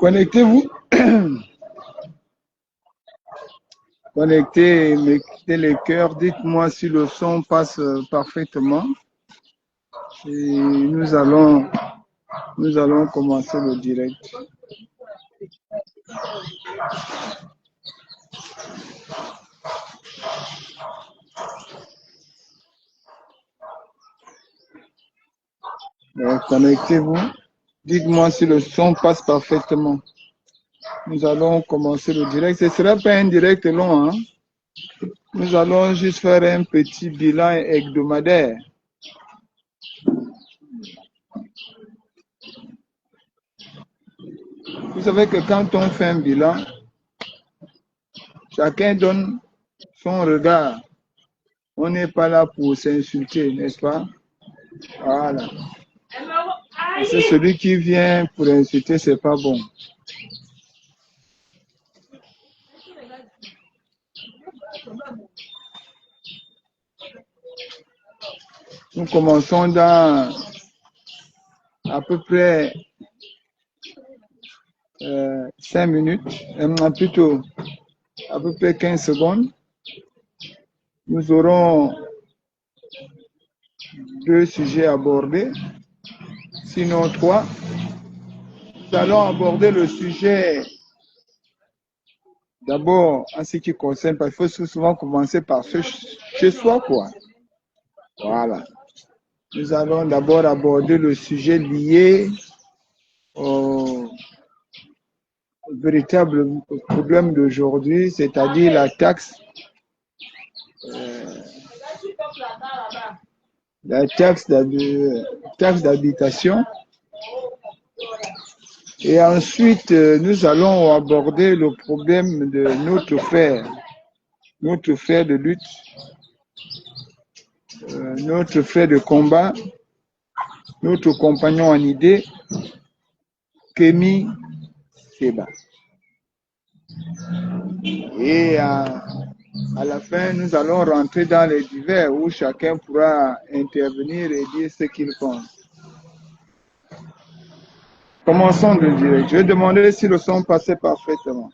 Connectez-vous. Connectez, mettez les cœurs. Dites-moi si le son passe parfaitement. Et nous allons commencer le direct. Connectez-vous. Dites-moi si le son passe parfaitement. Nous allons commencer le direct. Ce ne sera pas un direct long. Hein? Nous allons juste faire un petit bilan hebdomadaire. Vous savez que quand on fait un bilan, chacun donne son regard. On n'est pas là pour s'insulter, n'est-ce pas? Voilà. C'est celui qui vient pour insulter, c'est pas bon. Nous commençons dans à peu près 5 minutes, plutôt à peu près 15 secondes. Nous aurons 2 sujets abordés, sinon 3. Nous allons aborder le sujet d'abord en ce qui concerne, parce qu'il faut souvent commencer par chez soi, quoi. Voilà. Nous allons d'abord aborder le sujet lié au véritable problème d'aujourd'hui, c'est-à-dire la taxe d'habitation. Et ensuite, nous allons aborder le problème de notre frère de lutte, notre frère de combat, notre compagnon en idée, Kémy Séba. Et à la fin, nous allons rentrer dans les divers où chacun pourra intervenir et dire ce qu'il pense. Commençons le direct. Je vais demander si le son passait parfaitement.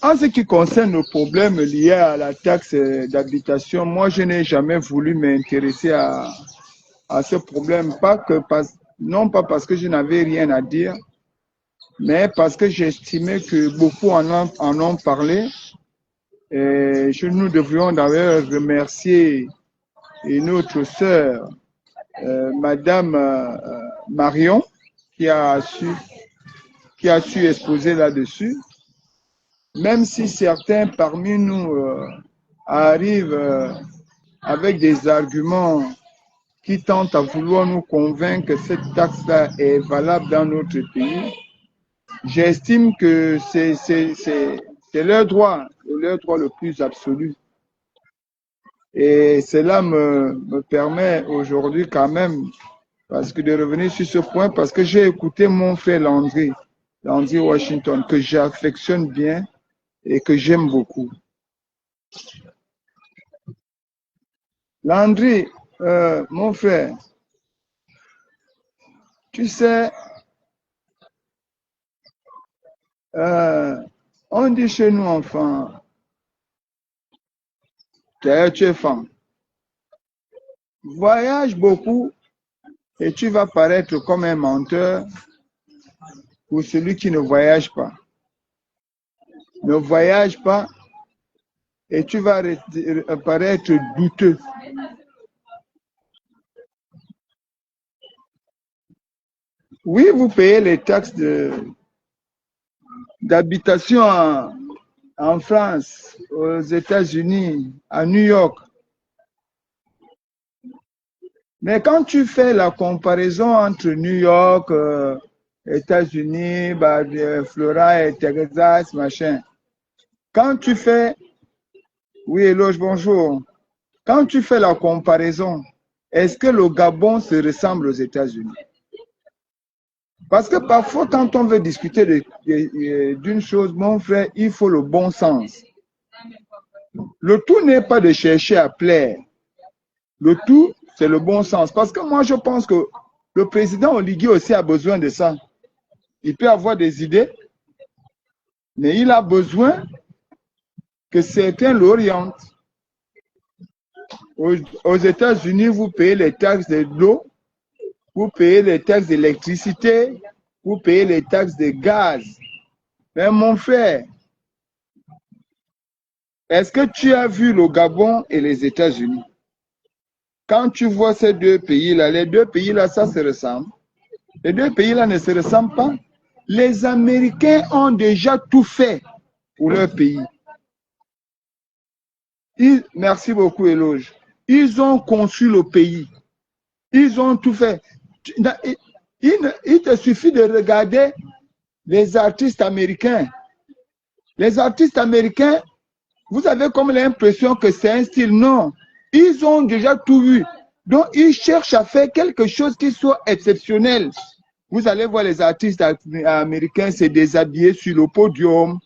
En ce qui concerne le problème lié à la taxe d'habitation, moi je n'ai jamais voulu m'intéresser à ce problème, non pas parce que je n'avais rien à dire, mais parce que j'estimais que beaucoup en ont parlé. Et nous devrions d'ailleurs remercier notre sœur, Madame Marion, qui a su exposer là-dessus. Même si certains parmi nous arrivent avec des arguments qui tentent à vouloir nous convaincre que cette taxe-là est valable dans notre pays, j'estime que c'est leur droit le plus absolu. Et cela me permet aujourd'hui quand même, parce que de revenir sur ce point, parce que j'ai écouté mon frère Landry Washington, que j'affectionne bien et que j'aime beaucoup. Landry, mon frère, tu sais, on dit chez nous enfants, tu es femme, voyage beaucoup et tu vas paraître comme un menteur pour celui qui ne voyage pas. Ne voyage pas et tu vas paraître douteux. Oui, vous payez les taxes d'habitation en France, aux États-Unis, à New York. Mais quand tu fais la comparaison entre New York, États-Unis, Florida et Texas, machin, quand tu fais... Oui, Eloge, bonjour. Quand tu fais la comparaison, est-ce que le Gabon se ressemble aux États-Unis? Parce que parfois, quand on veut discuter d'une chose, mon frère, il faut le bon sens. Le tout n'est pas de chercher à plaire. Le tout, c'est le bon sens. Parce que moi, je pense que Le président Oligui aussi a besoin de ça. Il peut avoir des idées, mais il a besoin que certains l'orientent. Aux États-Unis, vous payez les taxes de l'eau, vous payez les taxes d'électricité, vous payez les taxes de gaz. Mais mon frère, est-ce que tu as vu le Gabon et les États-Unis? Quand tu vois ces deux pays-là, les deux pays-là, ça se ressemble. Les deux pays-là ne se ressemblent pas. Les Américains ont déjà tout fait pour leur pays. Merci beaucoup, Éloge. Ils ont conçu le pays. Ils ont tout fait. Il te suffit de regarder les artistes américains. Les artistes américains, vous avez comme l'impression que c'est un style. Non. Ils ont déjà tout vu. Donc, ils cherchent à faire quelque chose qui soit exceptionnel. Vous allez voir les artistes américains se déshabiller sur le podium,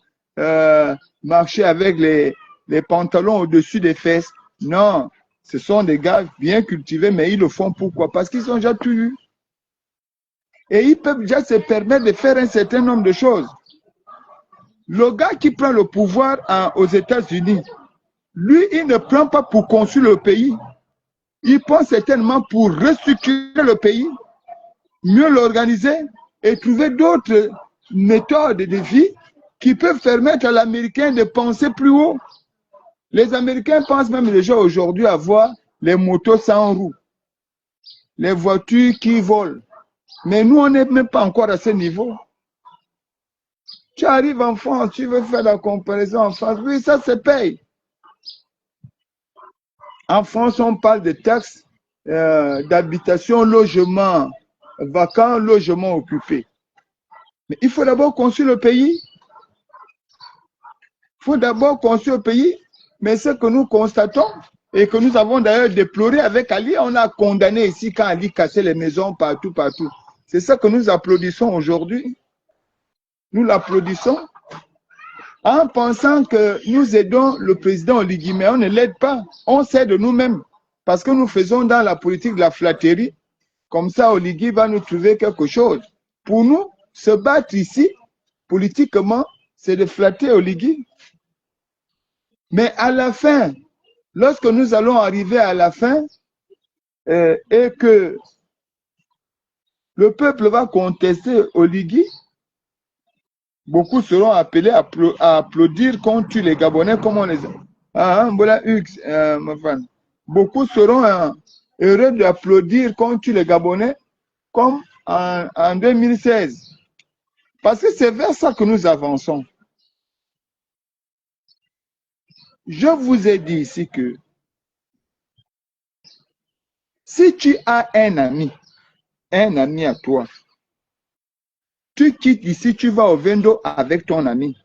marcher avec les pantalons au-dessus des fesses. Non, ce sont des gars bien cultivés, mais ils le font pourquoi? Parce qu'ils ont déjà tout vu. Et ils peuvent déjà se permettre de faire un certain nombre de choses. Le gars qui prend le pouvoir aux États-Unis, lui, il ne prend pas pour construire le pays. Il prend certainement pour restructurer le pays, mieux l'organiser et trouver d'autres méthodes de vie qui peuvent permettre à l'Américain de penser plus haut. Les Américains pensent même déjà aujourd'hui avoir les motos sans roues, les voitures qui volent. Mais nous, on n'est même pas encore à ce niveau. Tu arrives en France, tu veux faire la comparaison en France, oui, ça se paye. En France, on parle de taxes d'habitation, logement vacant, logement occupé. Mais il faut d'abord construire le pays. Il faut d'abord construire le pays. Mais ce que nous constatons et que nous avons d'ailleurs déploré avec Ali, on a condamné ici quand Ali cassait les maisons partout, partout. C'est ça que nous applaudissons aujourd'hui. Nous l'applaudissons en pensant que nous aidons le président Oligui, mais on ne l'aide pas. On s'aide nous-mêmes parce que nous faisons dans la politique de la flatterie. Comme ça, Oligui va nous trouver quelque chose. Pour nous, se battre ici, politiquement, c'est de flatter Oligui. Mais à la fin, lorsque nous allons arriver à la fin et que le peuple va contester Oligui, beaucoup seront appelés à applaudir contre les Gabonais comme on les a. Beaucoup seront heureux d'applaudir contre les Gabonais comme en 2016. Parce que c'est vers ça que nous avançons. Je vous ai dit ici que si tu as un ami à toi, tu quittes ici, tu vas au Vendo avec ton ami.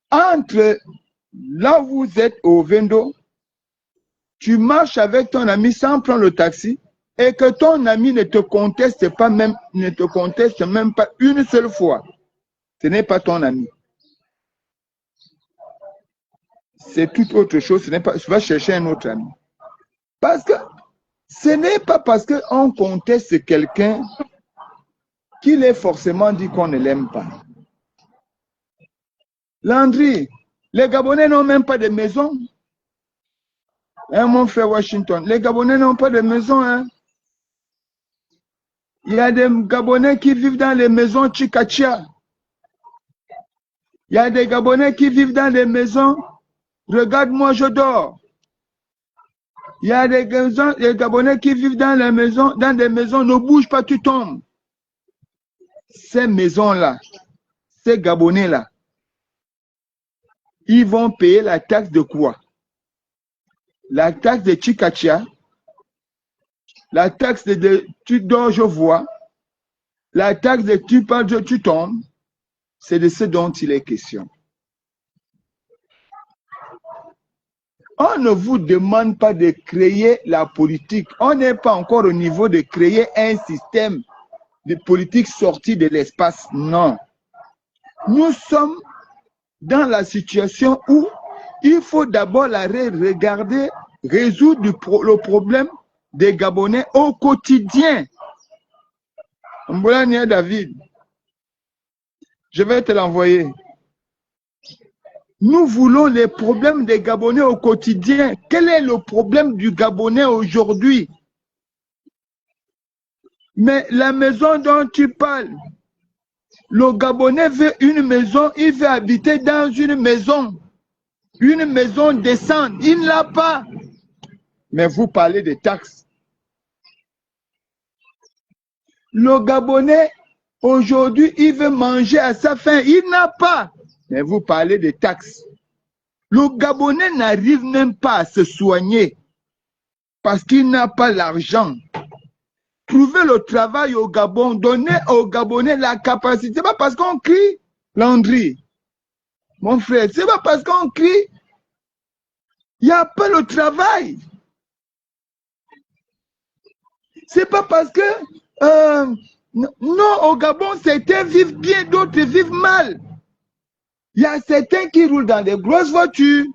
Entre là où vous êtes au Vendo, tu marches avec ton ami sans prendre le taxi et que ton ami ne te conteste pas même, ne te conteste même pas une seule fois. Ce n'est pas ton ami. C'est toute autre chose. Ce n'est pas, tu vas chercher un autre ami. Parce que ce n'est pas parce qu'on conteste quelqu'un qu'il est forcément dit qu'on ne l'aime pas. Landry, les Gabonais n'ont même pas de maison. Hein, mon frère Washington, les Gabonais n'ont pas de maison. Hein. Il y a des Gabonais qui vivent dans les maisons Chikachia. Il y a des Gabonais qui vivent dans les maisons. Regarde-moi, je dors. Il y a des Gabonais qui vivent dans les maisons, dans des maisons, ne bouge pas, tu tombes. Ces maisons-là, ces Gabonais-là, ils vont payer la taxe de quoi? La taxe de Chikachia, la taxe de tu dors, je vois, la taxe de tu parles, tu tombes. C'est de ce dont il est question. On ne vous demande pas de créer la politique. On n'est pas encore au niveau de créer un système de politique sorti de l'espace. Non. Nous sommes dans la situation où il faut d'abord regarder, résoudre le problème des Gabonais au quotidien. Mbolania David, je vais te l'envoyer. Nous voulons les problèmes des Gabonais au quotidien. Quel est le problème du Gabonais aujourd'hui? Mais la maison dont tu parles, le Gabonais veut une maison, il veut habiter dans une maison décente. Il ne l'a pas. Mais vous parlez de taxes. Le Gabonais, aujourd'hui, il veut manger à sa faim. Il n'a pas. Mais vous parlez de taxes. Le Gabonais n'arrive même pas à se soigner parce qu'il n'a pas l'argent. Trouver le travail au Gabon, donner aux Gabonais la capacité. C'est pas parce qu'on crie, Landry, mon frère, c'est pas parce qu'on crie, il n'y a pas le travail. C'est pas parce que, non, au Gabon, certains vivent bien, d'autres vivent mal. Il y a certains qui roulent dans des grosses voitures.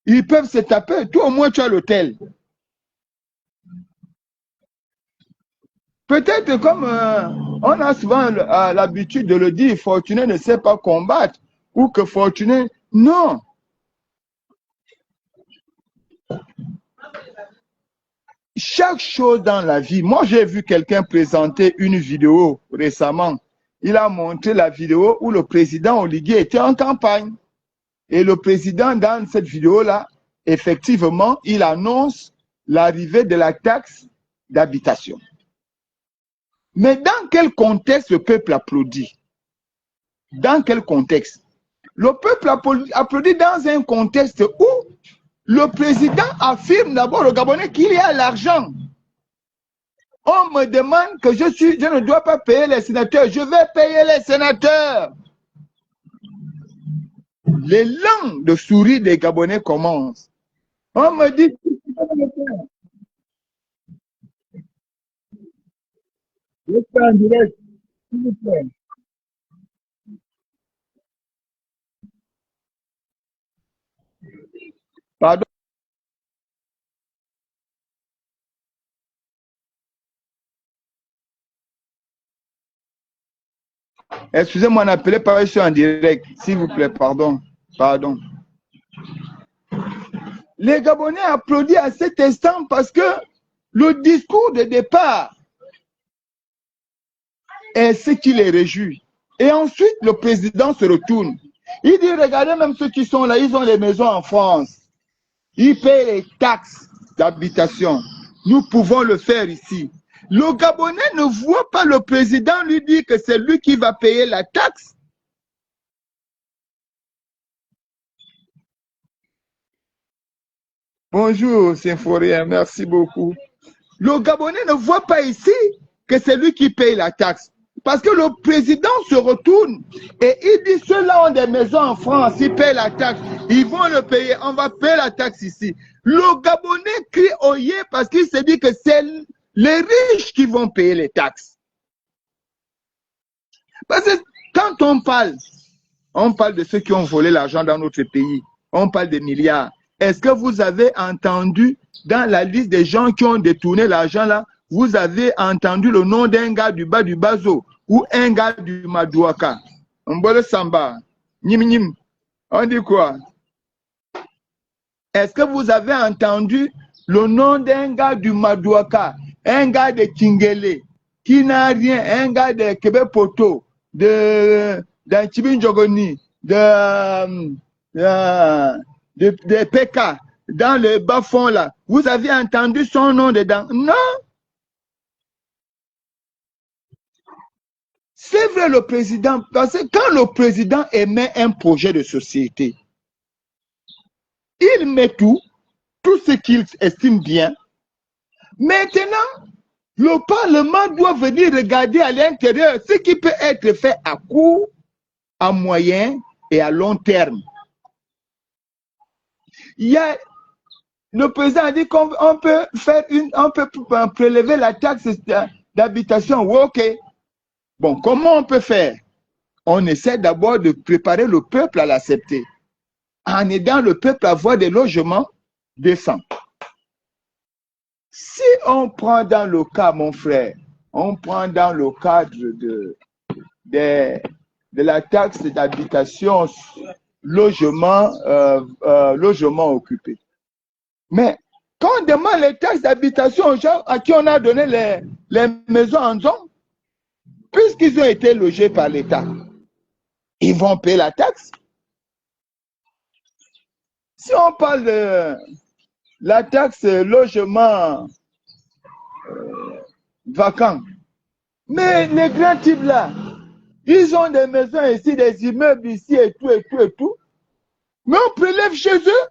Ils peuvent se taper. Toi, au moins, tu as l'hôtel. Peut-être comme on a souvent l'habitude de le dire, Fortuné ne sait pas combattre. Ou que Fortuné... Non. Chaque chose dans la vie. Moi, j'ai vu quelqu'un présenter une vidéo récemment. Il a montré la vidéo où le président Oligui était en campagne. Et le président, dans cette vidéo-là, effectivement, il annonce l'arrivée de la taxe d'habitation. Mais dans quel contexte le peuple applaudit? Dans quel contexte? Le peuple applaudit dans un contexte où le président affirme d'abord aux Gabonais qu'il y a l'argent. On me demande que je ne dois pas payer les sénateurs. Je vais payer les sénateurs. L'élan de sourire des Gabonais commence. On me dit... Je suis en direct, s'il vous plaît. Pardon. Excusez-moi, n'appelez pas, je suis en direct. S'il vous plaît, pardon. Pardon. Les Gabonais applaudissent à cet instant parce que le discours de départ est ce qui les réjouit. Et ensuite, le président se retourne. Il dit, regardez même ceux qui sont là, ils ont les maisons en France. Ils payent les taxes d'habitation. Nous pouvons le faire ici. Le Gabonais ne voit pas le président lui dire que c'est lui qui va payer la taxe. Bonjour, Symphorien, merci beaucoup. Le Gabonais ne voit pas ici que c'est lui qui paye la taxe. Parce que le président se retourne et il dit, ceux-là ont des maisons en France, ils payent la taxe, ils vont le payer, on va payer la taxe ici. Le Gabonais crie oyé parce qu'il se dit que c'est les riches qui vont payer les taxes. Parce que quand on parle de ceux qui ont volé l'argent dans notre pays, on parle de milliards. Est-ce que vous avez entendu dans la liste des gens qui ont détourné l'argent là, vous avez entendu le nom d'un gars du bas du Bazo ou un gars du Madouaka? Mbole Samba, Nim. On dit quoi? Est-ce que vous avez entendu le nom d'un gars du Madouaka, un gars de Kingele, qui n'a rien, un gars de Québec Poto, d'Antibinjogoni, de PK, dans le bas-fond là? Vous avez entendu son nom dedans? Non. C'est vrai, le président, parce que quand le président émet un projet de société, il met tout ce qu'il estime bien. Maintenant, le Parlement doit venir regarder à l'intérieur ce qui peut être fait à court, à moyen et à long terme. Le président a dit qu'on peut prélever la taxe d'habitation. Oui, ok. Bon, comment on peut faire? On essaie d'abord de préparer le peuple à l'accepter, en aidant le peuple à avoir des logements décents. Si on prend dans le cas, mon frère, on prend dans le cadre de la taxe d'habitation logement occupé. Mais quand on demande les taxes d'habitation aux gens à qui on a donné les maisons en zone, puisqu'ils ont été logés par l'État, ils vont payer la taxe. Si on parle de la taxe logement vacant, mais les grands types là, ils ont des maisons ici, des immeubles ici et tout, mais on prélève chez eux.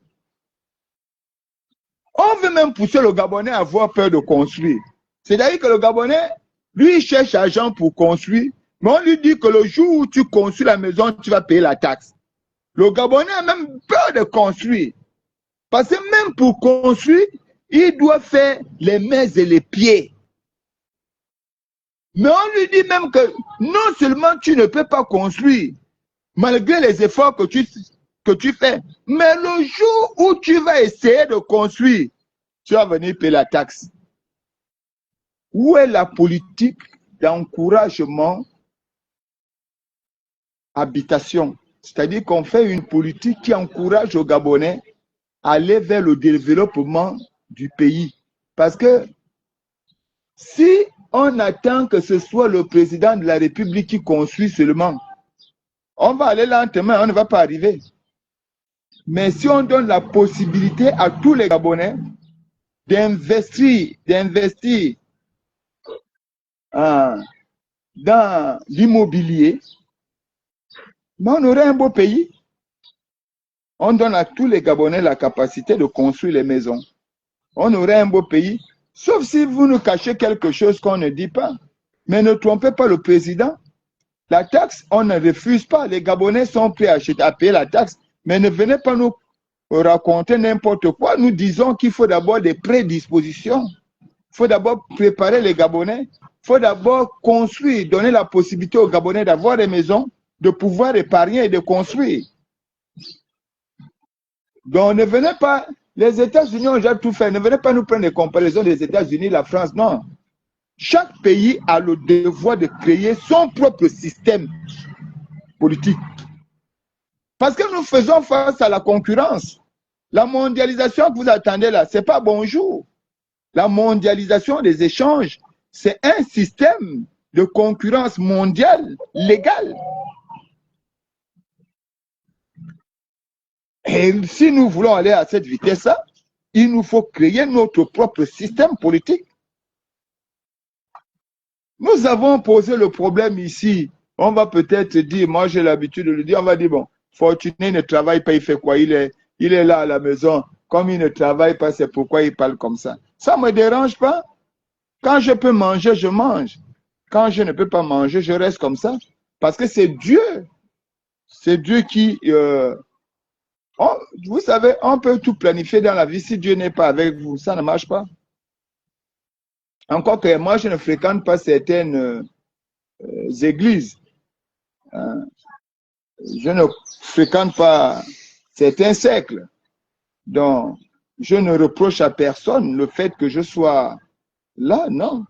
On veut même pousser le Gabonais à avoir peur de construire. C'est-à-dire que le Gabonais, lui, il cherche l'argent pour construire, mais on lui dit que le jour où tu construis la maison, tu vas payer la taxe. Le Gabonais a même peur de construire. Parce que même pour construire, il doit faire les mains et les pieds. Mais on lui dit même que non seulement tu ne peux pas construire, malgré les efforts que tu fais, mais le jour où tu vas essayer de construire, tu vas venir payer la taxe. Où est la politique d'encouragement habitation? C'est-à-dire qu'on fait une politique qui encourage aux Gabonais à aller vers le développement du pays. Parce que si on attend que ce soit le président de la République qui construit seulement, on va aller lentement, on ne va pas arriver. Mais si on donne la possibilité à tous les Gabonais d'investir dans l'immobilier, on aurait un beau pays. On donne à tous les Gabonais la capacité de construire les maisons. On aurait un beau pays, sauf si vous nous cachez quelque chose qu'on ne dit pas. Mais ne trompez pas le président. La taxe, on ne refuse pas. Les Gabonais sont prêts à payer la taxe, mais ne venez pas nous raconter n'importe quoi. Nous disons qu'il faut d'abord des prédispositions. Il faut d'abord préparer les Gabonais. Il faut d'abord construire, donner la possibilité aux Gabonais d'avoir des maisons, de pouvoir épargner et de construire. Donc ne venez pas, les États-Unis ont déjà tout fait, ne venez pas nous prendre des comparaisons des États-Unis, la France, non. Chaque pays a le devoir de créer son propre système politique. Parce que nous faisons face à la concurrence. La mondialisation que vous attendez là, ce n'est pas bonjour. La mondialisation des échanges, c'est un système de concurrence mondiale légale. Et si nous voulons aller à cette vitesse-là, il nous faut créer notre propre système politique. Nous avons posé le problème ici. On va peut-être dire, moi j'ai l'habitude de le dire, on va dire, bon, Fortuné ne travaille pas, il fait quoi? Il est là à la maison. Comme il ne travaille pas, c'est pourquoi il parle comme ça. Ça ne me dérange pas. Quand je peux manger, je mange. Quand je ne peux pas manger, je reste comme ça. Parce que c'est Dieu. C'est Dieu qui... vous savez, on peut tout planifier dans la vie. Si Dieu n'est pas avec vous, ça ne marche pas. Encore que moi, je ne fréquente pas certaines églises. Je ne fréquente pas certains cercles. Donc, je ne reproche à personne le fait que je sois là, non.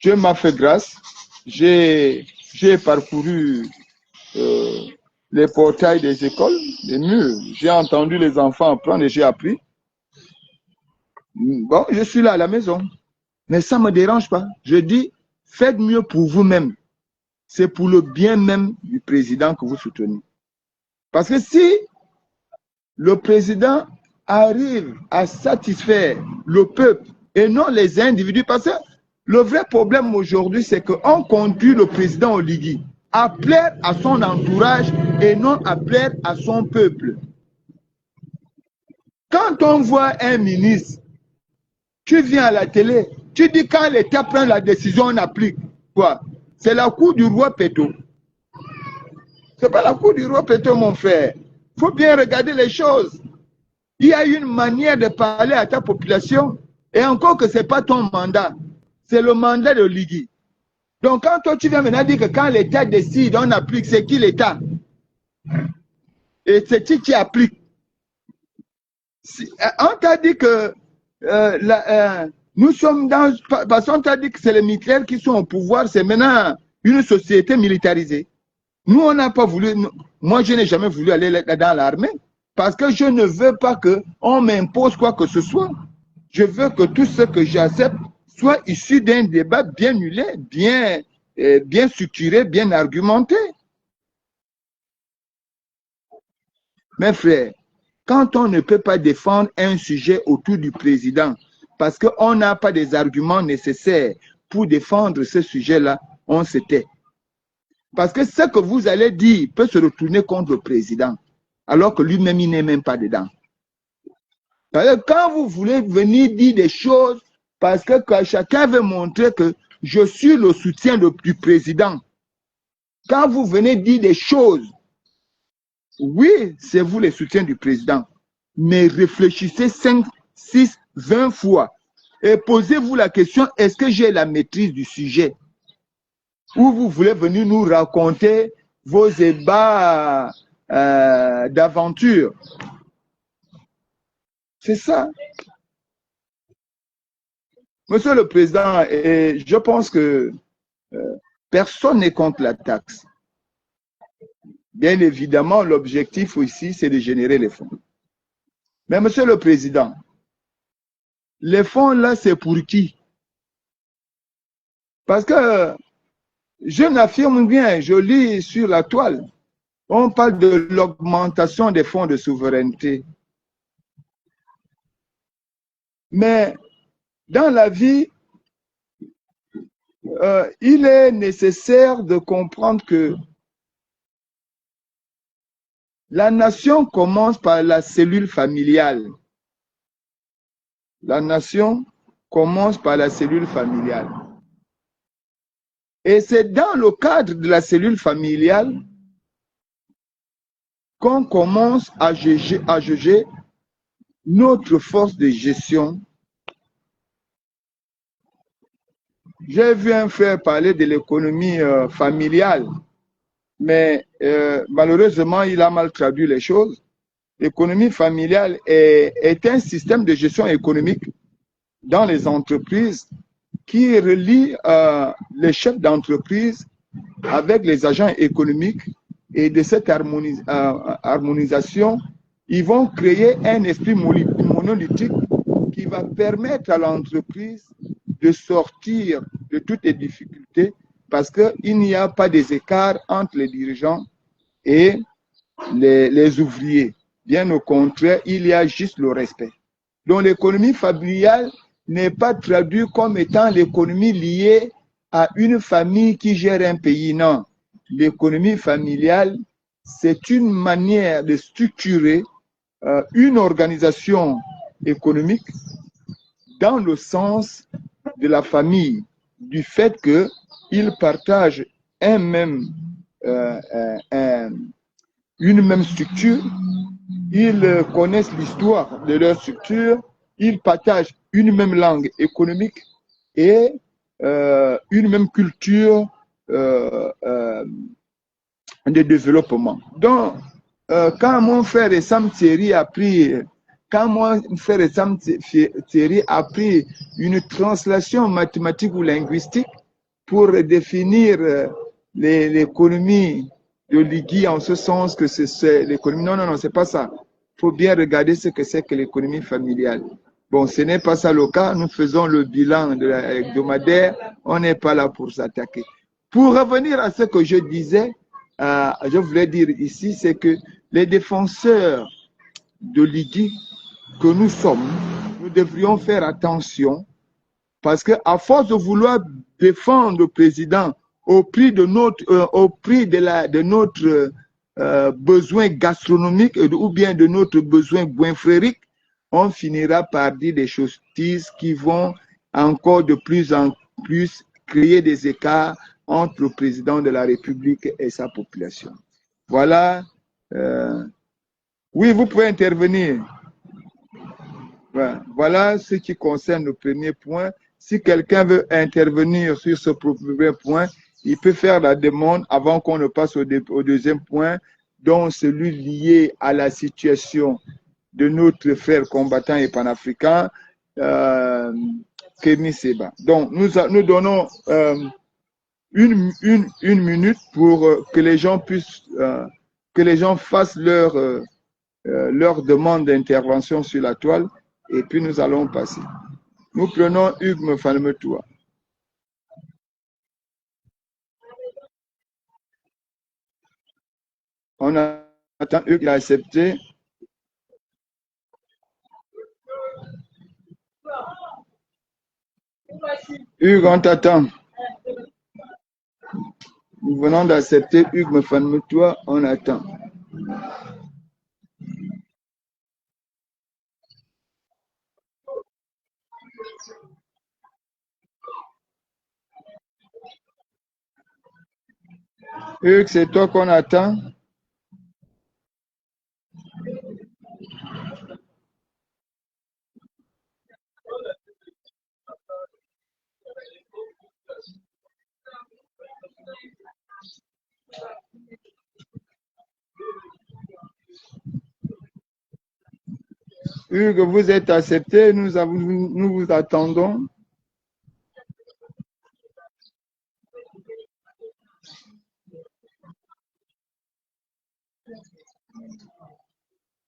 Dieu m'a fait grâce. J'ai parcouru les portails des écoles, les murs. J'ai entendu les enfants apprendre et j'ai appris. Bon, je suis là à la maison. Mais ça ne me dérange pas. Je dis, faites mieux pour vous-même. C'est pour le bien même du président que vous soutenez. Parce que si le président arrive à satisfaire le peuple et non les individus, parce que le vrai problème aujourd'hui, c'est qu'on conduit le président au Ligui à plaire à son entourage et non à plaire à son peuple. Quand on voit un ministre, tu viens à la télé, tu dis quand l'État prend la décision, on applique. Quoi? C'est la cour du roi Péto. Ce n'est pas la cour du roi Péto, mon frère. Il faut bien regarder les choses. Il y a une manière de parler à ta population, et encore que ce n'est pas ton mandat, c'est le mandat de Ligui. Donc quand toi tu viens maintenant dire que quand l'État décide, on applique, c'est qui l'État? Et c'est qui applique? On t'a dit que Nous sommes dans... Parce qu'on t'a dit que c'est les militaires qui sont au pouvoir, c'est maintenant une société militarisée. Nous, on n'a pas voulu... Moi, je n'ai jamais voulu aller dans l'armée parce que je ne veux pas qu'on m'impose quoi que ce soit. Je veux que tout ce que j'accepte soit issu d'un débat bien huilé, bien structuré, bien argumenté. Mes frères, quand on ne peut pas défendre un sujet autour du président parce qu'on n'a pas des arguments nécessaires pour défendre ce sujet-là, on se tait. Parce que ce que vous allez dire peut se retourner contre le président, alors que lui-même, il n'est même pas dedans. Quand vous voulez venir dire des choses, parce que chacun veut montrer que je suis le soutien du président, quand vous venez dire des choses, oui, c'est vous le soutien du président, mais réfléchissez 5, 6, 20 fois et posez-vous la question, est-ce que j'ai la maîtrise du sujet? Ou vous voulez venir nous raconter vos ébats d'aventure? C'est ça. Monsieur le Président, je pense que personne n'est contre la taxe. Bien évidemment, l'objectif ici, c'est de générer les fonds. Mais Monsieur le Président, les fonds là, c'est pour qui? Parce que je m'affirme bien, je lis sur la toile, on parle de l'augmentation des fonds de souveraineté. Mais dans la vie, il est nécessaire de comprendre que la nation commence par la cellule familiale. La nation commence par la cellule familiale. Et c'est dans le cadre de la cellule familiale qu'on commence à juger notre force de gestion. J'ai vu un frère parler de l'économie familiale, mais malheureusement, il a mal traduit les choses. L'économie familiale est un système de gestion économique dans les entreprises qui relie les chefs d'entreprise avec les agents économiques, et de cette harmonisation, ils vont créer un esprit monolithique qui va permettre à l'entreprise de sortir de toutes les difficultés parce qu'il n'y a pas des écarts entre les dirigeants et les ouvriers. Bien au contraire, il y a juste le respect. Donc l'économie familiale n'est pas traduite comme étant l'économie liée à une famille qui gère un pays. Non, l'économie familiale, c'est une manière de structurer une organisation économique dans le sens de la famille, du fait qu'ils partagent une même structure, ils connaissent l'histoire de leur structure, ils partagent une même langue économique et une même culture de développement. Donc, quand mon frère Sam Thierry a pris une translation mathématique ou linguistique pour définir l'économie de Ligui en ce sens que c'est l'économie. Non, c'est pas ça. Il faut bien regarder ce que c'est que l'économie familiale. Bon, ce n'est pas ça le cas. Nous faisons le bilan de hebdomadaire. On n'est pas là pour s'attaquer. Pour revenir à ce que je disais, je voulais dire ici, c'est que les défenseurs de Ligui que nous sommes, nous devrions faire attention parce qu'à force de vouloir défendre le président au prix de notre, besoin gastronomique ou bien de notre besoin goinfrérique, on finira par dire des choses qui vont encore de plus en plus créer des écarts entre le président de la République et sa population. Voilà. Oui, vous pouvez intervenir. Voilà ce qui concerne le premier point. Si quelqu'un veut intervenir sur ce premier point, il peut faire la demande avant qu'on ne passe au deuxième point, dont celui lié à la situation de notre frère combattant et panafricain, Kémy Seba. Donc, nous donnons une minute pour que les gens puissent, que les gens fassent leur demande d'intervention sur la toile et puis nous allons passer. Nous prenons Hugues Mefalmetoua. On attend Hugues a accepté. Hugues, on t'attend. Nous venons d'accepter Hugues Mefalmetoua, on attend. Hugues, c'est toi qu'on attend. Hugues, vous êtes accepté, nous vous attendons.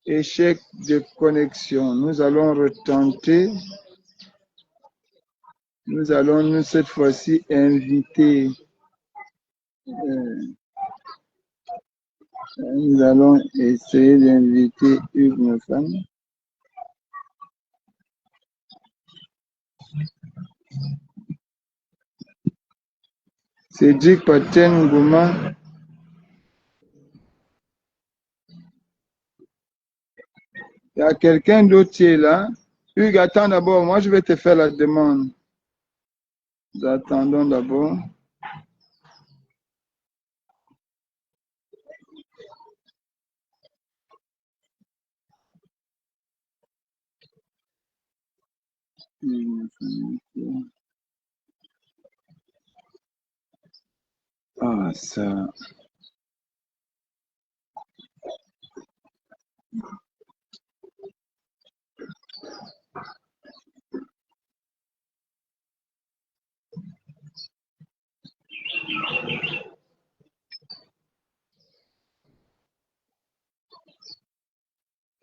Échec de connexion. Nous allons retenter. Nous allons cette fois-ci inviter. Nous allons essayer d'inviter Hugues Mefam. Cédric Paten Ngouma. Il y a quelqu'un d'autre qui est là. Hugues, attends d'abord. Moi, je vais te faire la demande. Nous attendons d'abord. Ah, ça.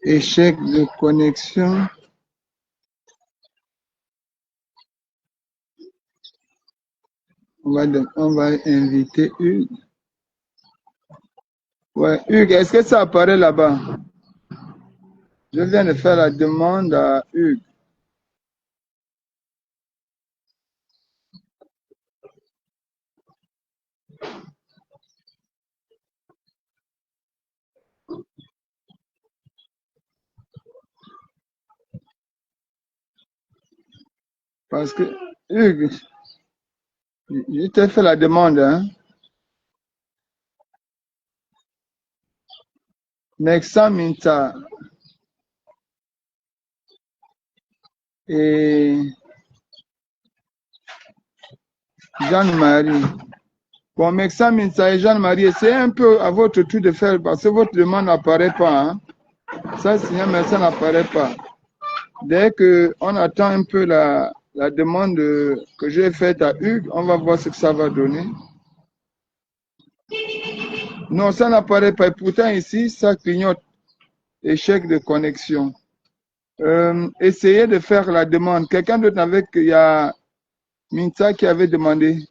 Échec de connexion. On va inviter Hugues. Ouais, Hugues, est-ce que ça apparaît là-bas? Je viens de faire la demande à Hugues. Parce que, Hugues, je t'ai fait la demande, hein. Nexan Minta et Jeanne-Marie. Bon, Nexan Minta et Jeanne-Marie, essayez un peu à votre tour de faire, parce que votre demande n'apparaît pas. Hein. Ça, sinon, mais ça n'apparaît pas. Dès qu'on attend un peu la demande que j'ai faite à Hugues, on va voir ce que ça va donner. Non, ça n'apparaît pas. Et pourtant, ici, ça clignote. Échec de connexion. Essayez de faire la demande. Quelqu'un d'autre avec, il y a Minta qui avait demandé.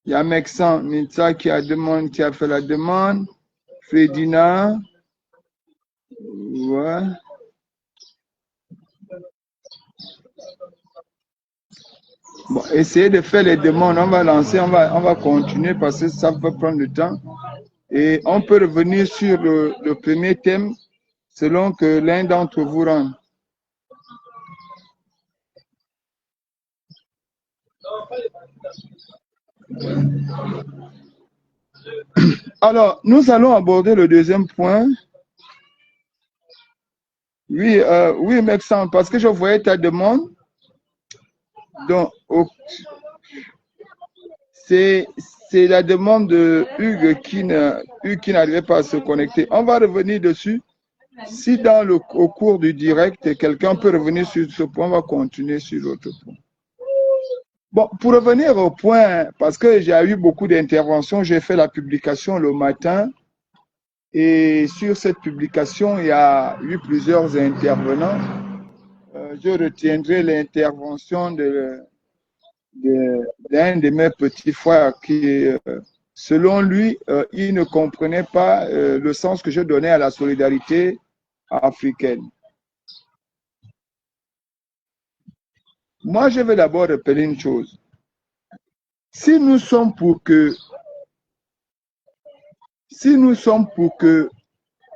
Il y a Mexan Minta qui a fait la demande. Fredina. Ouais. Bon, essayez de faire les demandes. On va lancer, on va continuer parce que ça va prendre du temps. Et on peut revenir sur le premier thème selon que l'un d'entre vous rentre. Alors, nous allons aborder le deuxième point. Oui, oui, Mexan, parce que je voyais ta demande. Donc, c'est la demande de Hugues qui n'arrivait pas à se connecter. On va revenir dessus Si au cours du direct, quelqu'un peut revenir sur ce point, on va continuer sur l'autre point. Bon, pour revenir au point, parce que j'ai eu beaucoup d'interventions, j'ai fait la publication le matin et sur cette publication, il y a eu plusieurs intervenants. Je retiendrai l'intervention d'un de mes petits frères qui, selon lui, il ne comprenait pas le sens que je donnais à la solidarité africaine. Moi, je vais d'abord rappeler une chose. Si nous sommes pour que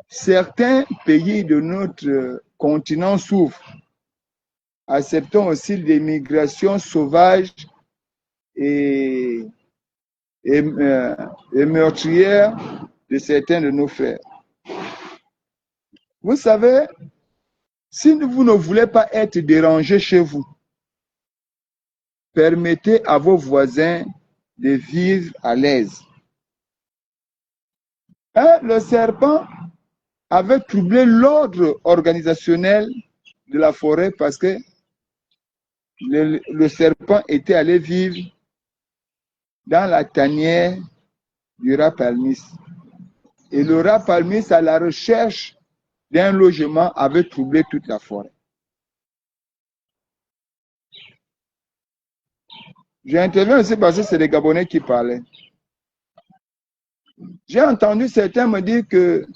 certains pays de notre continent souffrent, acceptons aussi des migrations sauvages et meurtrières de certains de nos frères. Vous savez, si vous ne voulez pas être dérangé chez vous, permettez à vos voisins de vivre à l'aise. Le serpent avait troublé l'ordre organisationnel de la forêt parce que le serpent était allé vivre dans la tanière du rat palmis. Et le rat palmis, à la recherche d'un logement, avait troublé toute la forêt. J'interviens aussi parce que c'est les Gabonais qui parlaient. J'ai entendu certains me dire que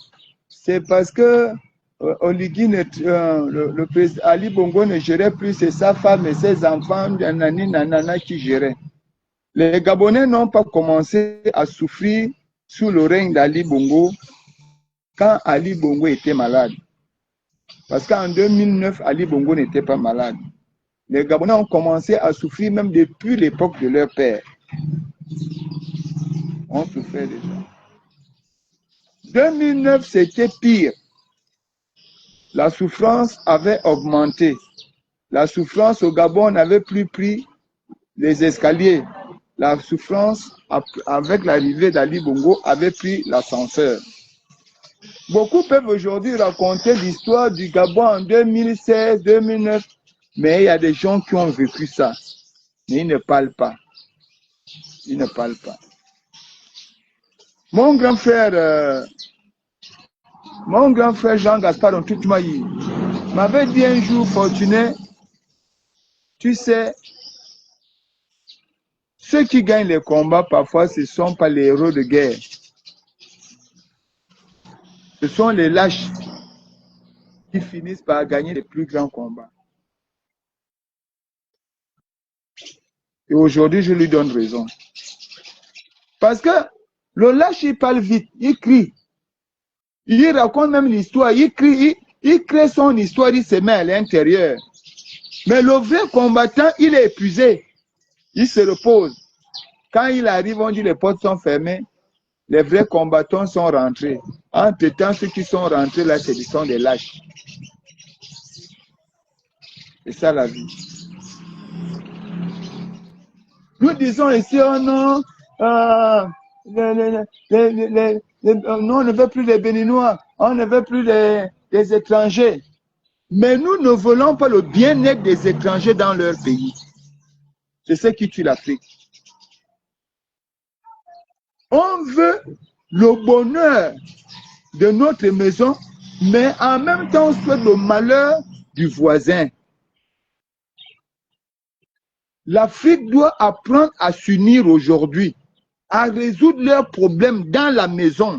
c'est parce que le président Ali Bongo ne gérait plus, c'est sa femme et ses enfants, nanana qui géraient. Les Gabonais n'ont pas commencé à souffrir sous le règne d'Ali Bongo quand Ali Bongo était malade. Parce qu'en 2009, Ali Bongo n'était pas malade. Les Gabonais ont commencé à souffrir même depuis l'époque de leur père. On souffrait déjà. 2009, c'était pire. La souffrance avait augmenté. La souffrance au Gabon n'avait plus pris les escaliers. La souffrance, avec l'arrivée d'Ali Bongo, avait pris l'ascenseur. Beaucoup peuvent aujourd'hui raconter l'histoire du Gabon en 2016, 2009, mais il y a des gens qui ont vécu ça. Mais ils ne parlent pas. Ils ne parlent pas. Mon grand frère Jean-Gaspard Ontoutumayi m'avait dit un jour, Fortuné, tu sais, ceux qui gagnent les combats, parfois, ce ne sont pas les héros de guerre. Ce sont les lâches qui finissent par gagner les plus grands combats. Et aujourd'hui, je lui donne raison. Parce que le lâche, il parle vite, il crie. Il raconte même l'histoire, il crie, il crée son histoire, il se met à l'intérieur. Mais le vrai combattant, il est épuisé. Il se repose. Quand il arrive, on dit les portes sont fermées. Les vrais combattants sont rentrés. Entre-temps, ceux qui sont rentrés là, ce sont des lâches. C'est ça la vie. Nous disons ici, oh non, non, on ne veut plus les Béninois, on ne veut plus les étrangers. Mais nous ne voulons pas le bien-être des étrangers dans leur pays. C'est ce qui tue l'Afrique. On veut le bonheur de notre maison, mais en même temps, on souhaite le malheur du voisin. L'Afrique doit apprendre à s'unir aujourd'hui, à résoudre leurs problèmes dans la maison.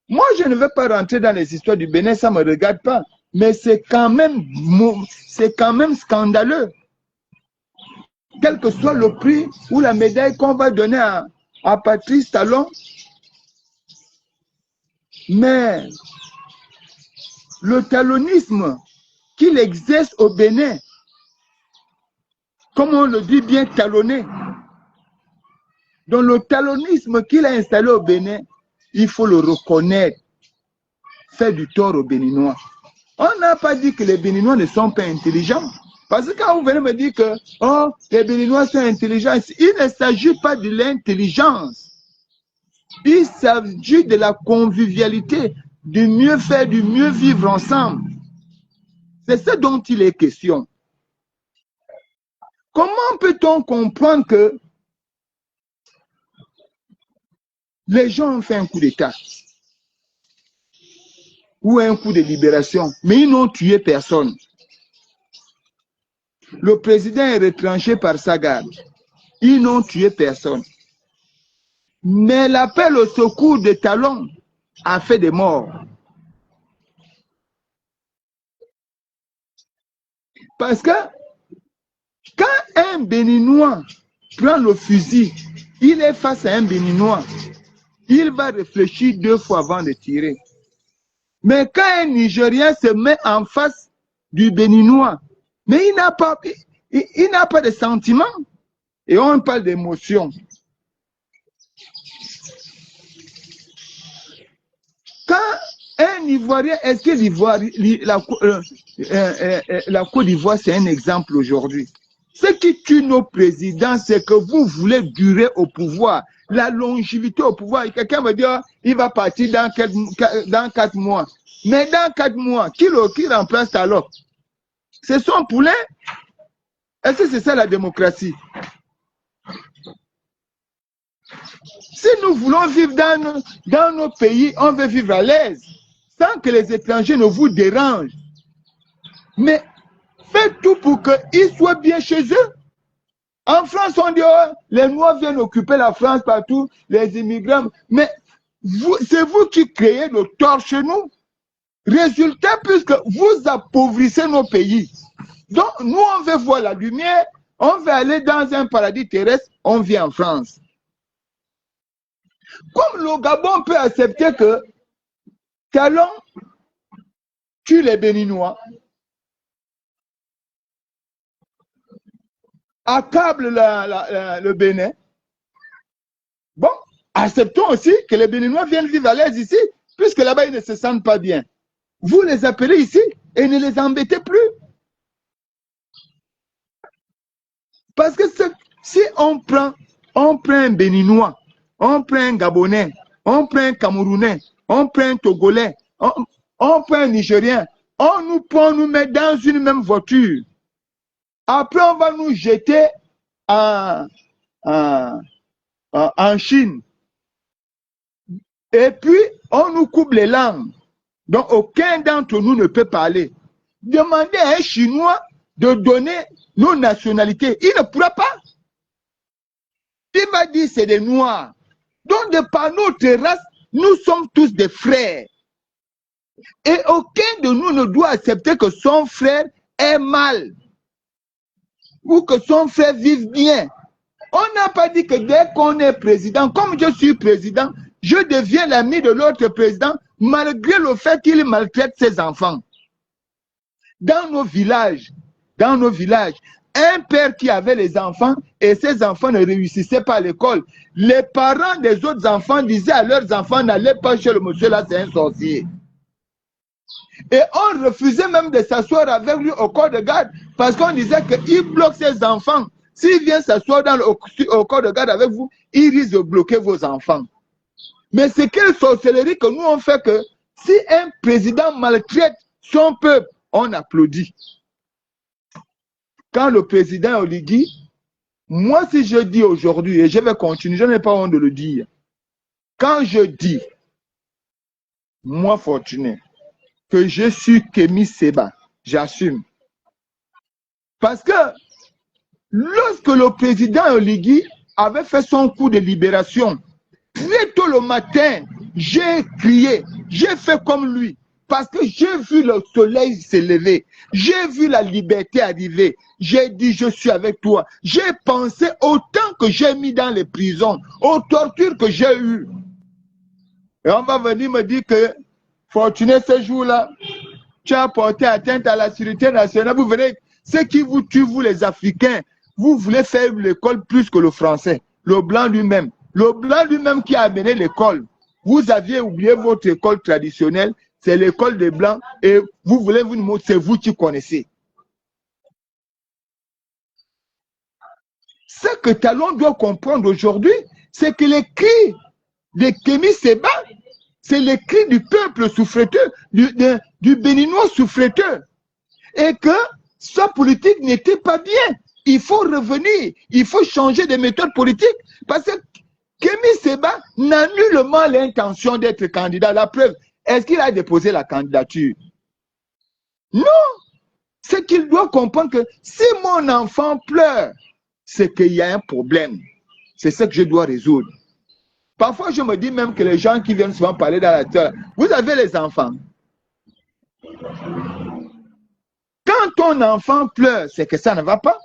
Moi, je ne veux pas rentrer dans les histoires du Bénin, ça ne me regarde pas. Mais c'est quand même scandaleux. Quel que soit le prix ou la médaille qu'on va donner à Patrice Talon. Mais le talonisme qu'il exerce au Bénin, comme on le dit bien, talonné. Donc le talonisme qu'il a installé au Bénin, il faut le reconnaître, fait du tort aux Béninois. On n'a pas dit que les Béninois ne sont pas intelligents. Parce que quand vous venez me dire que oh, les Béninois sont intelligents, il ne s'agit pas de l'intelligence. Il s'agit de la convivialité, du mieux faire, du mieux vivre ensemble. C'est ce dont il est question. Comment peut-on comprendre que les gens ont fait un coup d'État ou un coup de libération, mais ils n'ont tué personne? Le président est retranché par sa garde. Ils n'ont tué personne. Mais l'appel au secours de Talon a fait des morts. Parce que quand un Béninois prend le fusil, il est face à un Béninois, il va réfléchir 2 fois avant de tirer. Mais quand un Nigérien se met en face du Béninois, mais il n'a pas de sentiment. Et on parle d'émotion. Quand un Ivoirien, est-ce que la Côte d'Ivoire, c'est un exemple aujourd'hui? Ce qui tue nos présidents, c'est que vous voulez durer au pouvoir, la longévité au pouvoir. Quelqu'un va dire, il va partir dans 4 mois. Mais dans 4 mois, qui remplace Talon? C'est son poulet? Est-ce que c'est ça la démocratie? Si nous voulons vivre dans nos pays, on veut vivre à l'aise, sans que les étrangers ne vous dérangent. Mais faites tout pour qu'ils soient bien chez eux. En France, on dit, oh, les Noirs viennent occuper la France partout, les immigrants. Mais c'est vous qui créez le tort chez nous. Résultat, puisque vous appauvrissez nos pays. Donc, nous, on veut voir la lumière, on veut aller dans un paradis terrestre, on vit en France. Comme le Gabon peut accepter que Talon tue les Béninois, accable le Bénin, bon, acceptons aussi que les Béninois viennent vivre à l'aise ici, puisque là-bas, ils ne se sentent pas bien. Vous les appelez ici et ne les embêtez plus. Parce que si on prend un Béninois, on prend un Gabonais, on prend un Camerounais, on prend un Togolais, on prend un Nigérien, on nous met dans une même voiture. Après, on va nous jeter en Chine. Et puis, on nous coupe les langues. Donc, aucun d'entre nous ne peut parler. Demandez à un Chinois de donner nos nationalités. Il ne pourra pas. Il m'a dit c'est des Noirs. Donc, de par notre race, nous sommes tous des frères. Et aucun de nous ne doit accepter que son frère ait mal. Ou que son frère vive bien. On n'a pas dit que dès qu'on est président, comme je suis président, je deviens l'ami de l'autre président, malgré le fait qu'il maltraite ses enfants. Dans nos villages, un père qui avait les enfants et ses enfants ne réussissaient pas à l'école, les parents des autres enfants disaient à leurs enfants, n'allez pas chez le monsieur là, c'est un sorcier. Et on refusait même de s'asseoir avec lui au corps de garde parce qu'on disait qu'il bloque ses enfants. S'il vient s'asseoir au corps de garde avec vous, il risque de bloquer vos enfants. Mais c'est quelle sorcellerie que nous on fait que si un président maltraite son peuple, on applaudit. Quand le président Oligui, moi si je dis aujourd'hui, et je vais continuer, je n'ai pas honte de le dire, quand je dis, moi Fortuné, que je suis Kémy Séba, j'assume. Parce que lorsque le président Oligui avait fait son coup de libération, très tôt le matin, j'ai crié, j'ai fait comme lui. Parce que j'ai vu le soleil se lever, j'ai vu la liberté arriver, j'ai dit je suis avec toi. J'ai pensé au temps que j'ai mis dans les prisons, aux tortures que j'ai eues. Et on va venir me dire que, Fortuné, ce jour-là, tu as porté atteinte à la sécurité nationale. Vous verrez, ce qui vous tue, vous les Africains, vous voulez faire l'école plus que le français. Le blanc lui-même. Le blanc lui-même qui a amené l'école. Vous aviez oublié votre école traditionnelle, c'est l'école des blancs, et vous voulez vous montrer, c'est vous qui connaissez. Ce que Talon doit comprendre aujourd'hui, c'est que les cris de Kémy Séba, c'est le cri du peuple souffreteux, du Béninois souffreteux. Et que sa politique n'était pas bien. Il faut revenir, il faut changer de méthode politique. Parce que Kémy Séba n'a nullement l'intention d'être candidat. La preuve, est-ce qu'il a déposé la candidature? Non. C'est qu'il doit comprendre que si mon enfant pleure, c'est qu'il y a un problème. C'est ce que je dois résoudre. Parfois, je me dis même que les gens qui viennent souvent parler dans la terre, vous avez les enfants. Quand ton enfant pleure, c'est que ça ne va pas.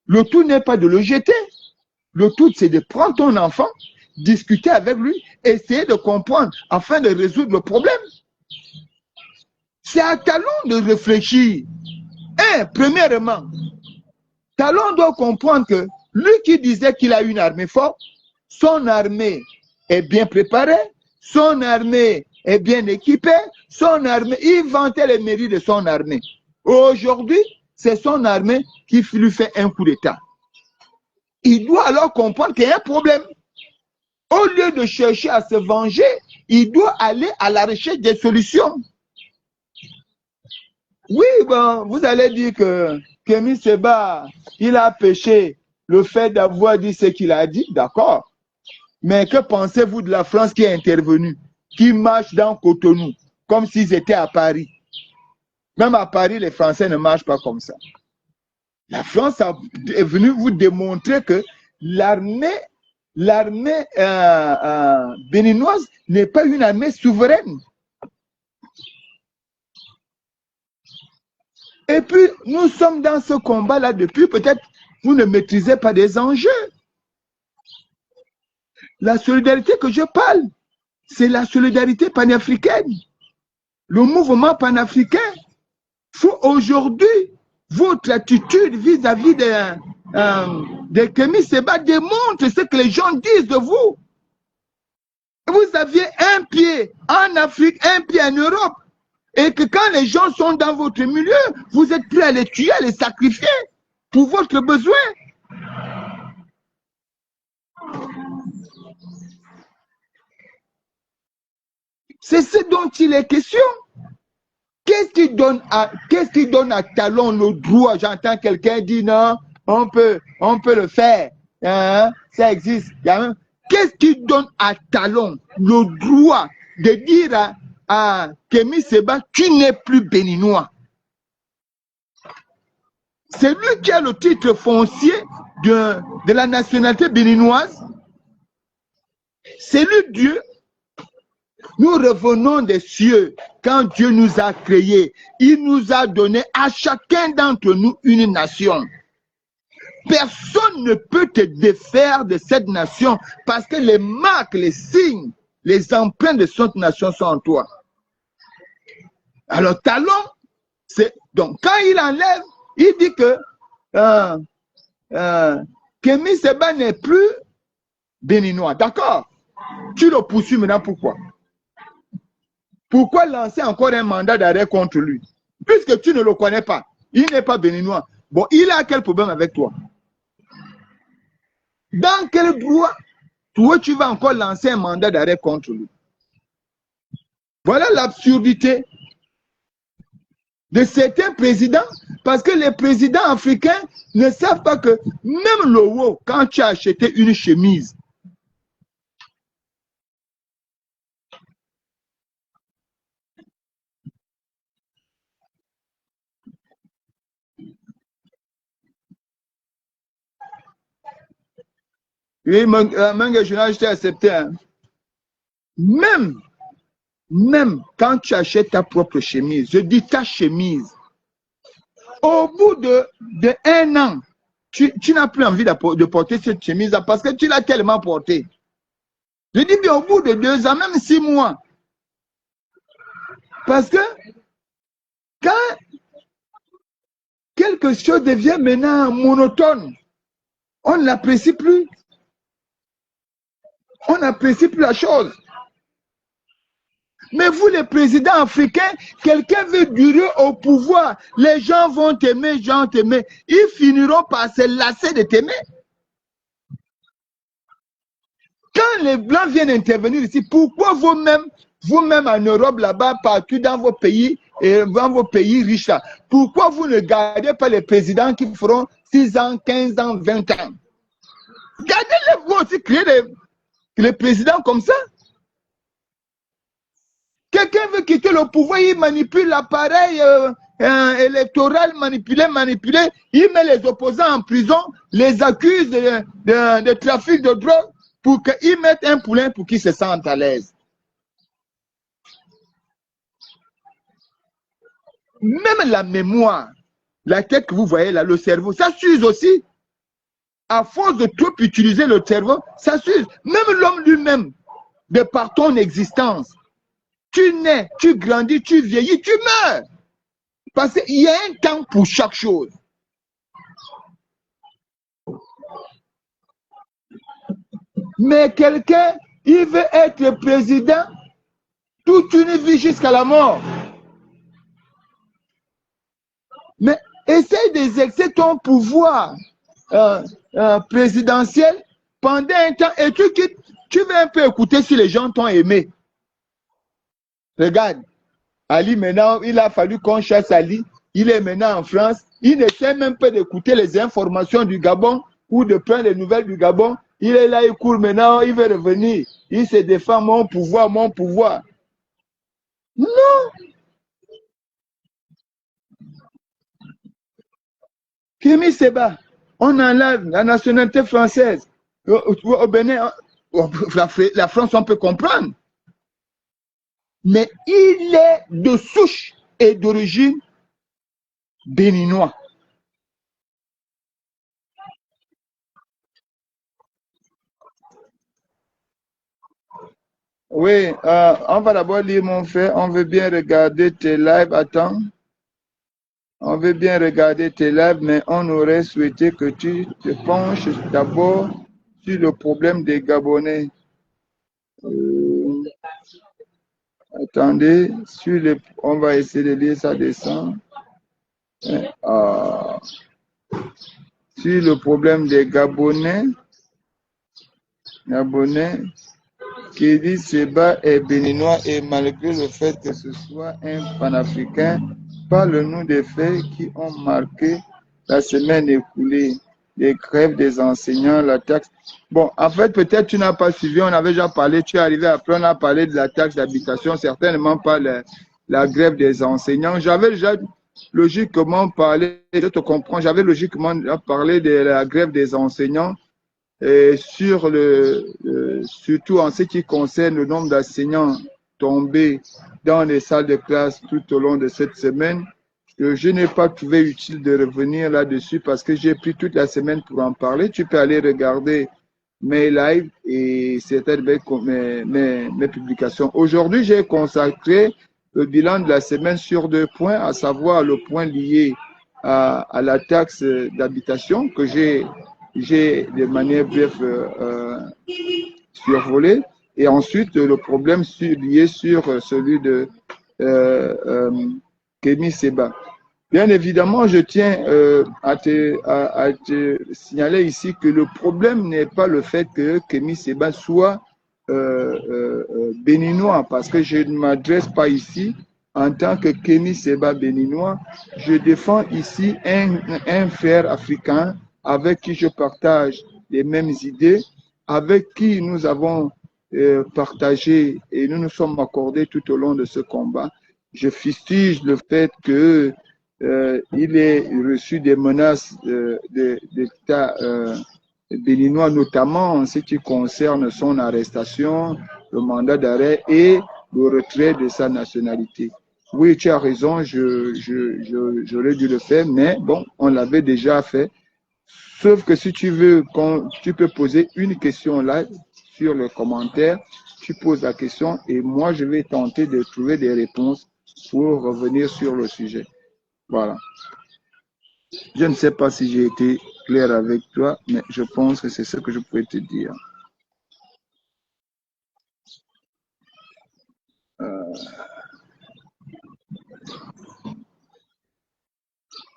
Le tout n'est pas de le jeter. Le tout, c'est de prendre ton enfant, discuter avec lui, essayer de comprendre afin de résoudre le problème. C'est à Talon de réfléchir. Premièrement, Talon doit comprendre que lui qui disait qu'il a une armée forte, son armée est bien préparée, son armée est bien équipée, son armée, il vantait les mérites de son armée. Aujourd'hui, c'est son armée qui lui fait un coup d'État. Il doit alors comprendre qu'il y a un problème. Au lieu de chercher à se venger, il doit aller à la recherche des solutions. Oui, bon, vous allez dire que Kémy Séba, il a péché le fait d'avoir dit ce qu'il a dit, d'accord. Mais que pensez-vous de la France qui est intervenue, qui marche dans Cotonou, comme s'ils étaient à Paris? Même à Paris, les Français ne marchent pas comme ça. La France est venue vous démontrer que l'armée béninoise n'est pas une armée souveraine. Et puis, nous sommes dans ce combat-là depuis, peut-être, vous ne maîtrisez pas des enjeux. La solidarité que je parle, c'est la solidarité panafricaine. Le mouvement panafricain. Faut aujourd'hui, votre attitude vis-à-vis de Kémy Séba démontre ce que les gens disent de vous. Vous aviez un pied en Afrique, un pied en Europe. Et que quand les gens sont dans votre milieu, vous êtes prêts à les tuer, à les sacrifier pour votre besoin. C'est ce dont il est question. Qu'est-ce qui donne à Talon le droit? J'entends quelqu'un dire non, on peut le faire. Hein, ça existe. Qu'est-ce qui donne à Talon le droit de dire à Kémy Séba, tu n'es plus béninois? C'est lui qui a le titre foncier de la nationalité béninoise. C'est lui Dieu. Nous revenons des cieux. Quand Dieu nous a créés, il nous a donné à chacun d'entre nous une nation. Personne ne peut te défaire de cette nation parce que les marques, les signes, les empreintes de cette nation sont en toi. Alors, Talon, donc quand il enlève, il dit que Kémy Séba n'est plus béninois. D'accord? Tu le poursuis maintenant, pourquoi? Pourquoi lancer encore un mandat d'arrêt contre lui? Puisque tu ne le connais pas, il n'est pas béninois. Bon, il a quel problème avec toi? Dans quel droit, toi, tu vas encore lancer un mandat d'arrêt contre lui? Voilà l'absurdité de certains présidents, parce que les présidents africains ne savent pas que même le haut, quand tu as acheté une chemise, oui, je t'ai accepté. Hein. Même quand tu achètes ta propre chemise, je dis ta chemise, au bout de 1 an, tu n'as plus envie de porter cette chemise-là parce que tu l'as tellement portée. Je dis bien au bout de 2 ans, même 6 mois. Parce que quand quelque chose devient maintenant monotone, on ne l'apprécie plus. On n'apprécie plus la chose. Mais vous, les présidents africains, quelqu'un veut durer au pouvoir. Les gens vont t'aimer, ils finiront par se lasser de t'aimer. Quand les Blancs viennent intervenir ici, pourquoi vous-même en Europe, là-bas, partout dans vos pays, et dans vos pays riches, là, pourquoi vous ne gardez pas les présidents qui feront 6 ans, 15 ans, 20 ans? Gardez-les, vous aussi, créer les présidents comme ça. Quelqu'un veut quitter le pouvoir, il manipule l'appareil électoral, manipulé, il met les opposants en prison, les accuse de trafic de drogue pour qu'ils mettent un poulain pour qu'ils se sentent à l'aise. Même la mémoire, la tête que vous voyez là, le cerveau, ça s'use aussi. À force de trop utiliser le cerveau, ça s'use. Même l'homme lui-même, de par ton existence, tu nais, tu grandis, tu vieillis, tu meurs. Parce qu'il y a un temps pour chaque chose. Mais quelqu'un, il veut être président toute une vie jusqu'à la mort. Mais essaye d'exercer ton pouvoir présidentiel pendant un temps et tu quittes. Tu veux un peu écouter si les gens t'ont aimé. Regarde, Ali maintenant, il a fallu qu'on chasse Ali. Il est maintenant en France. Il n'essaie même pas d'écouter les informations du Gabon ou de prendre les nouvelles du Gabon. Il est là, il court maintenant, il veut revenir. Il se défend, mon pouvoir, mon pouvoir. Non. Kémy Séba, on enlève la nationalité française. Au Bénin, la France, on peut comprendre. Mais il est de souche et d'origine béninois. Oui, on va d'abord lire mon frère. On veut bien regarder tes lives. Attends. On veut bien regarder tes lives, mais on aurait souhaité que tu te penches d'abord sur le problème des Gabonais. Attendez, on va essayer de lire, ça descend. Sur le problème des Gabonais, Kémy Séba est béninois et malgré le fait que ce soit un panafricain, parle-nous des faits qui ont marqué la semaine écoulée, les grèves des enseignants, la taxe. Bon, en fait, peut-être tu n'as pas suivi, on avait déjà parlé, tu es arrivé après, on a parlé de la taxe d'habitation, certainement pas la grève des enseignants. J'avais déjà logiquement parlé, je te comprends, j'avais logiquement parlé de la grève des enseignants. Et surtout en ce qui concerne le nombre d'enseignants tombés dans les salles de classe tout au long de cette semaine, je n'ai pas trouvé utile de revenir là-dessus parce que j'ai pris toute la semaine pour en parler. Tu peux aller regarder mes lives et certaines mes publications. Aujourd'hui, j'ai consacré le bilan de la semaine sur 2 points, à savoir le point lié à la taxe d'habitation que j'ai de manière bref survolé, et ensuite le problème lié sur celui de Kémy Séba. Bien évidemment, je tiens à te signaler ici que le problème n'est pas le fait que Kémy Séba soit béninois, parce que je ne m'adresse pas ici en tant que Kémy Séba béninois. Je défends ici un frère africain avec qui je partage les mêmes idées, avec qui nous avons partagé et nous nous sommes accordés tout au long de ce combat. Je fustige le fait que il ait reçu des menaces d'État béninois, notamment en ce qui concerne son arrestation, le mandat d'arrêt et le retrait de sa nationalité. Oui, tu as raison, j'aurais dû le faire, mais bon, on l'avait déjà fait. Sauf que si tu veux, tu peux poser une question là sur le commentaire, tu poses la question et moi je vais tenter de trouver des réponses pour revenir sur le sujet. Voilà. Je ne sais pas si j'ai été clair avec toi, mais je pense que c'est ce que je pourrais te dire.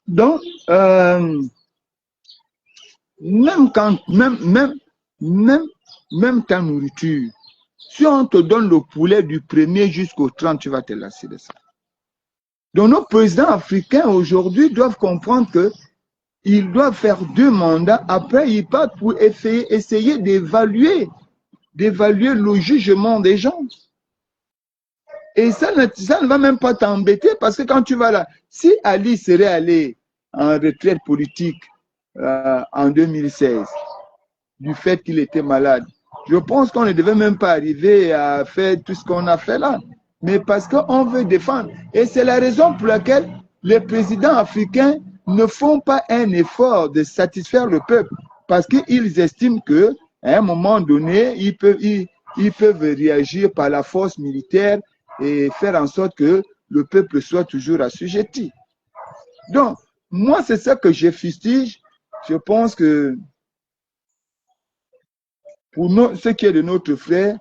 Donc, même même ta nourriture. Si on te donne le poulet du 1er jusqu'au 30, tu vas te lasser de ça. Donc nos présidents africains aujourd'hui doivent comprendre qu'ils doivent faire 2 mandats. Après, ils partent pour essayer d'évaluer le jugement des gens. Et ça ne va même pas t'embêter parce que quand tu vas là, si Ali serait allé en retraite politique en 2016, du fait qu'il était malade, je pense qu'on ne devait même pas arriver à faire tout ce qu'on a fait là. Mais parce qu'on veut défendre. Et c'est la raison pour laquelle les présidents africains ne font pas un effort de satisfaire le peuple. Parce qu'ils estiment qu'à un moment donné, ils peuvent réagir par la force militaire et faire en sorte que le peuple soit toujours assujetti. Donc, moi, c'est ça que je fustige. Je pense que pour nous, ce qui est de notre frère,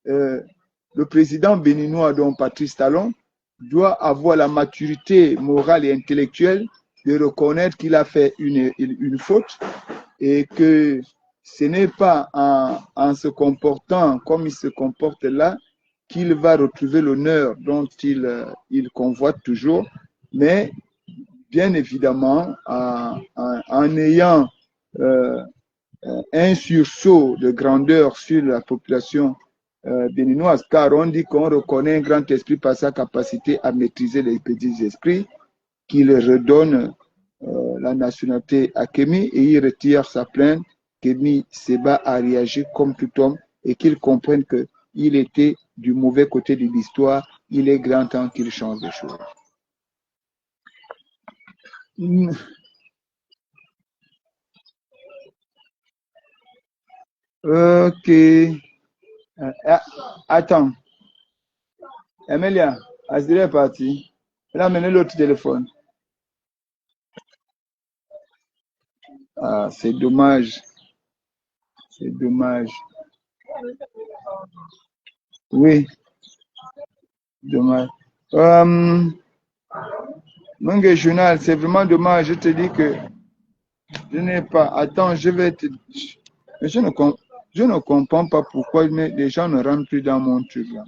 le président béninois, dont Patrice Talon, doit avoir la maturité morale et intellectuelle de reconnaître qu'il a fait une faute et que ce n'est pas en se comportant comme il se comporte là qu'il va retrouver l'honneur dont il convoite toujours, mais bien évidemment en ayant un sursaut de grandeur sur la population béninoise, car on dit qu'on reconnaît un grand esprit par sa capacité à maîtriser les petits esprits, qu'il redonne la nationalité à Kémy et il retire sa plainte. Kémy Séba a réagi comme tout homme et qu'il comprenne qu'il était du mauvais côté de l'histoire. Il est grand temps qu'il change de choses. Ok. Attends. Emilia, Azire est partie. Elle a amené l'autre téléphone. Ah, c'est dommage. C'est dommage. Oui, dommage. Mange Journal, c'est vraiment dommage. Je te dis que je n'ai pas. Attends, je vais te. Je ne comprends pas pourquoi les gens ne rentrent plus dans mon truc là.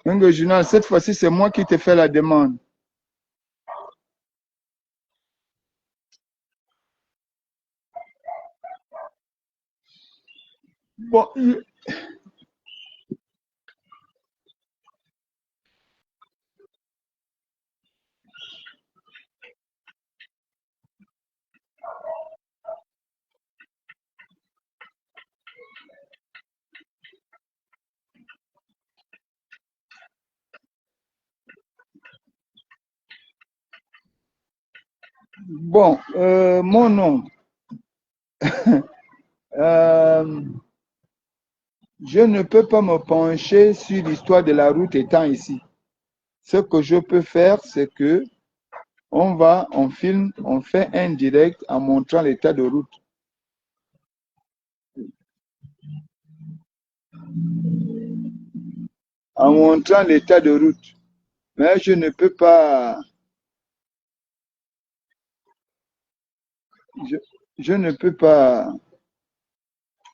Mange Journal, cette fois-ci, c'est moi qui te fais la demande. Bon, bon, mon nom. Je ne peux pas me pencher sur l'histoire de la route étant ici. Ce que je peux faire, c'est que on filme, on fait un direct en montrant l'état de route. En montrant l'état de route. Mais je ne peux pas. Je ne peux pas.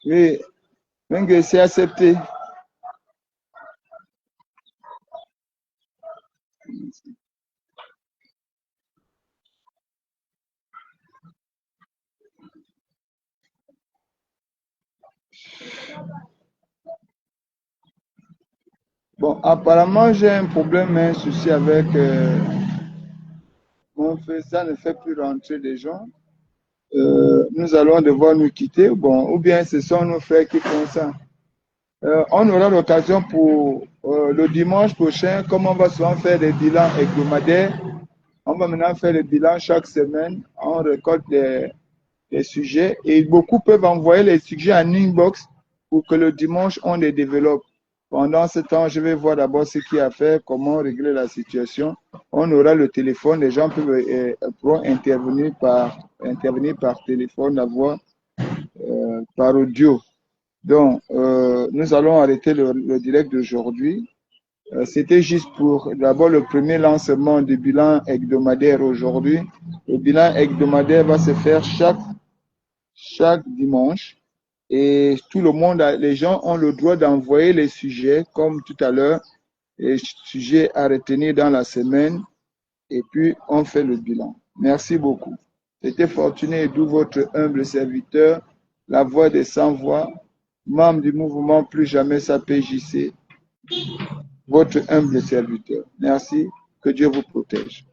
Oui, même c'est accepté. Bon, apparemment, j'ai un problème, un souci avec mon frère. Ça ne fait plus rentrer des gens. Nous allons devoir nous quitter. Bon, ou bien ce sont nos frères qui font ça. On aura l'occasion pour le dimanche prochain, comme on va souvent faire des bilans hebdomadaires, on va maintenant faire des bilans chaque semaine. On récolte des sujets et beaucoup peuvent envoyer les sujets en inbox pour que le dimanche, on les développe. Pendant ce temps, je vais voir d'abord ce qu'il y a à faire, comment régler la situation. On aura le téléphone, les gens pourront intervenir par téléphone, par audio. Donc, nous allons arrêter le direct d'aujourd'hui C'était juste pour d'abord le premier lancement du bilan hebdomadaire aujourd'hui. Le bilan hebdomadaire va se faire chaque dimanche et tout le monde, les gens ont le droit d'envoyer les sujets comme tout à l'heure, les sujets à retenir dans la semaine et puis on fait le bilan. Merci beaucoup. C'était Fortuné Edou, votre humble serviteur, la voix des sans-voix, membre du mouvement Plus Jamais SAPJC, votre humble serviteur. Merci, que Dieu vous protège.